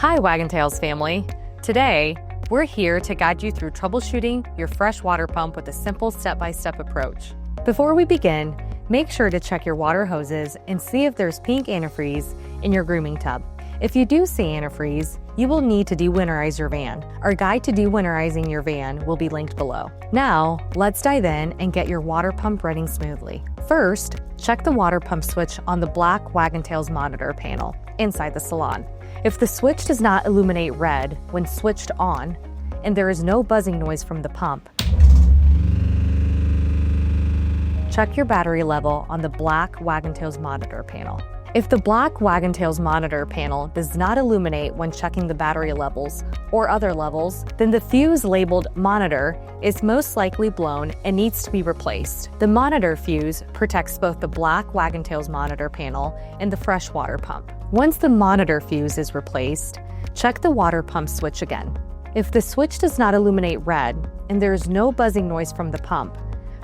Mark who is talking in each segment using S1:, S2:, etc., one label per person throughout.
S1: Hi Wag'n Tails family! Today, we're here to guide you through troubleshooting your fresh water pump with a simple step-by-step approach. Before we begin, make sure to check your water hoses and see if there's pink antifreeze in your grooming tub. If you do see antifreeze, you will need to dewinterize your van. Our guide to dewinterizing your van will be linked below. Now, let's dive in and get your water pump running smoothly. First, check the water pump switch on the black Wag'n Tails monitor panel inside the salon. If the switch does not illuminate red when switched on, and there is no buzzing noise from the pump, check your battery level on the black Wag'n Tails monitor panel. If the black Wag'n Tails monitor panel does not illuminate when checking the battery levels or other levels, then the fuse labeled monitor is most likely blown and needs to be replaced. The monitor fuse protects both the black Wag'n Tails monitor panel and the fresh water pump. Once the monitor fuse is replaced, check the water pump switch again. If the switch does not illuminate red and there is no buzzing noise from the pump,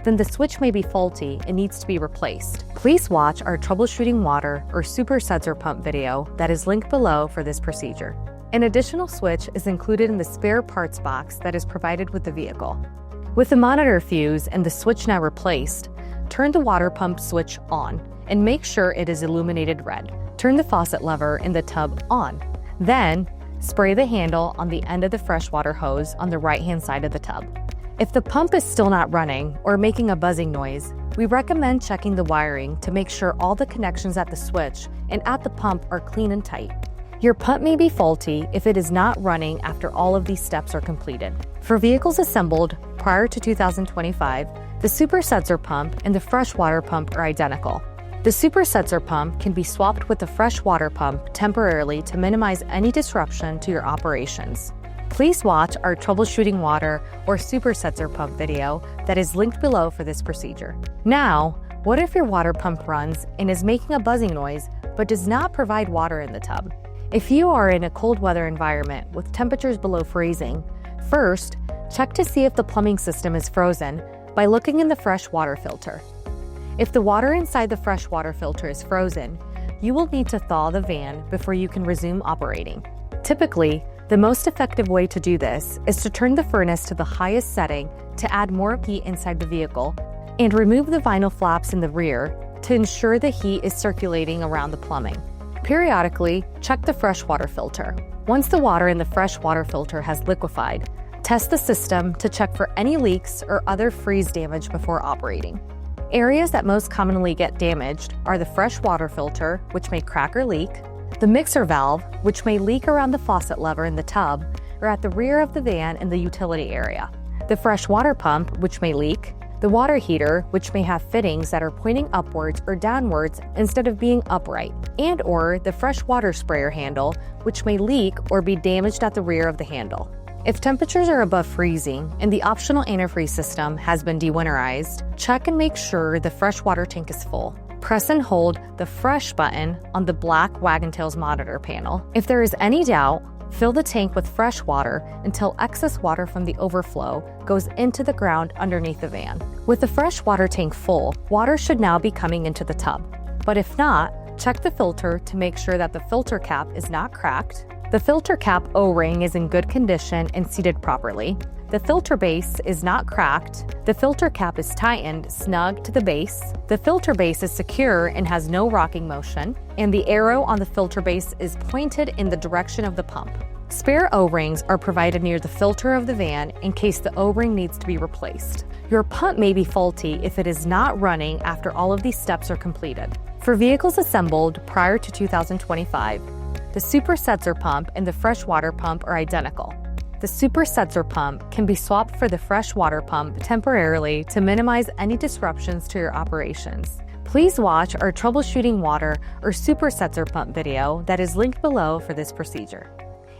S1: then the switch may be faulty and needs to be replaced. Please watch our troubleshooting water or super sensor pump video that is linked below for this procedure. An additional switch is included in the spare parts box that is provided with the vehicle. With the monitor fuse and the switch now replaced, turn the water pump switch on and make sure it is illuminated red. Turn the faucet lever in the tub on. Then, spray the handle on the end of the freshwater hose on the right-hand side of the tub. If the pump is still not running or making a buzzing noise, we recommend checking the wiring to make sure all the connections at the switch and at the pump are clean and tight. Your pump may be faulty if it is not running after all of these steps are completed. For vehicles assembled prior to 2025, the super sensor pump and the freshwater pump are identical. The super sensor pump can be swapped with the freshwater pump temporarily to minimize any disruption to your operations. Please watch our troubleshooting water or super sensor pump video that is linked below for this procedure. Now, what if your water pump runs and is making a buzzing noise but does not provide water in the tub? If you are in a cold weather environment with temperatures below freezing, first, check to see if the plumbing system is frozen by looking in the fresh water filter. If the water inside the fresh water filter is frozen, you will need to thaw the van before you can resume operating. Typically, the most effective way to do this is to turn the furnace to the highest setting to add more heat inside the vehicle and remove the vinyl flaps in the rear to ensure the heat is circulating around the plumbing. Periodically, check the freshwater filter. Once the water in the freshwater filter has liquefied, test the system to check for any leaks or other freeze damage before operating. Areas that most commonly get damaged are the freshwater filter, which may crack or leak, the mixer valve, which may leak around the faucet lever in the tub or at the rear of the van in the utility area, the fresh water pump, which may leak, the water heater, which may have fittings that are pointing upwards or downwards instead of being upright, and or the fresh water sprayer handle, which may leak or be damaged at the rear of the handle. If temperatures are above freezing and the optional antifreeze system has been dewinterized, check and make sure the freshwater tank is full. Press and hold the Fresh button on the black Wag'n Tails monitor panel. If there is any doubt, fill the tank with fresh water until excess water from the overflow goes into the ground underneath the van. With the fresh water tank full, water should now be coming into the tub. But if not, check the filter to make sure that the filter cap is not cracked, the filter cap O-ring is in good condition and seated properly, the filter base is not cracked, the filter cap is tightened snug to the base, the filter base is secure and has no rocking motion, and the arrow on the filter base is pointed in the direction of the pump. Spare O-rings are provided near the filter of the van in case the O-ring needs to be replaced. Your pump may be faulty if it is not running after all of these steps are completed. For vehicles assembled prior to 2025, the super sensor pump and the freshwater pump are identical. The super sensor pump can be swapped for the freshwater pump temporarily to minimize any disruptions to your operations. Please watch our troubleshooting water or super sensor pump video that is linked below for this procedure.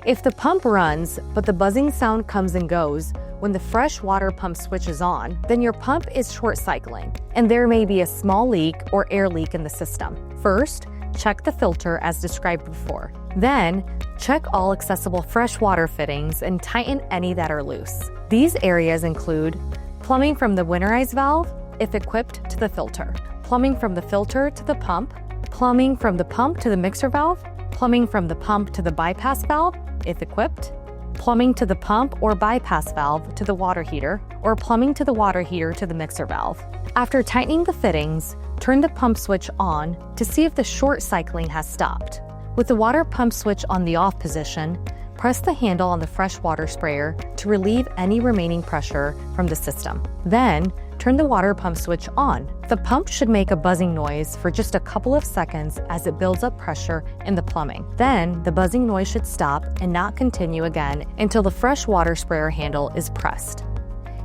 S1: If the pump runs, but the buzzing sound comes and goes when the fresh water pump switches on, then your pump is short cycling, and there may be a small leak or air leak in the system. First, check the filter as described before. Then, check all accessible freshwater fittings and tighten any that are loose. These areas include plumbing from the winterized valve, if equipped, to the filter, plumbing from the filter to the pump, plumbing from the pump to the mixer valve, plumbing from the pump to the bypass valve, if equipped, plumbing to the pump or bypass valve to the water heater, or plumbing to the water heater to the mixer valve. After tightening the fittings, turn the pump switch on to see if the short cycling has stopped. With the water pump switch on the off position, press the handle on the fresh water sprayer to relieve any remaining pressure from the system. Then, turn the water pump switch on. The pump should make a buzzing noise for just a couple of seconds as it builds up pressure in the plumbing. Then, the buzzing noise should stop and not continue again until the fresh water sprayer handle is pressed.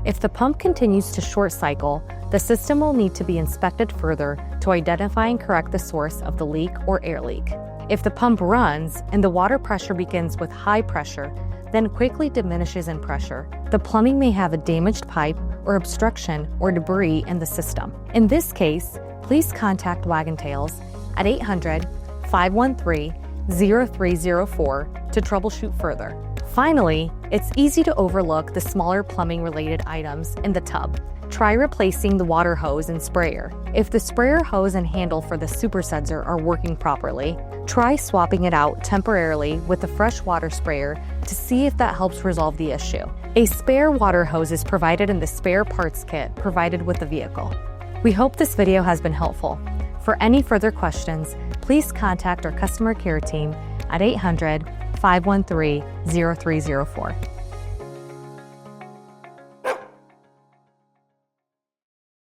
S1: If the pump continues to short cycle, the system will need to be inspected further to identify and correct the source of the leak or air leak. If the pump runs and the water pressure begins with high pressure, then quickly diminishes in pressure, the plumbing may have a damaged pipe or obstruction or debris in the system. In this case, please contact Wag'n Tails at 800-513-0304 to troubleshoot further. Finally, it's easy to overlook the smaller plumbing-related items in the tub. Try replacing the water hose and sprayer. If the sprayer hose and handle for the supersensor are working properly, try swapping it out temporarily with the fresh water sprayer to see if that helps resolve the issue. A spare water hose is provided in the spare parts kit provided with the vehicle. We hope this video has been helpful. For any further questions, please contact our customer care team at 800-513-0304.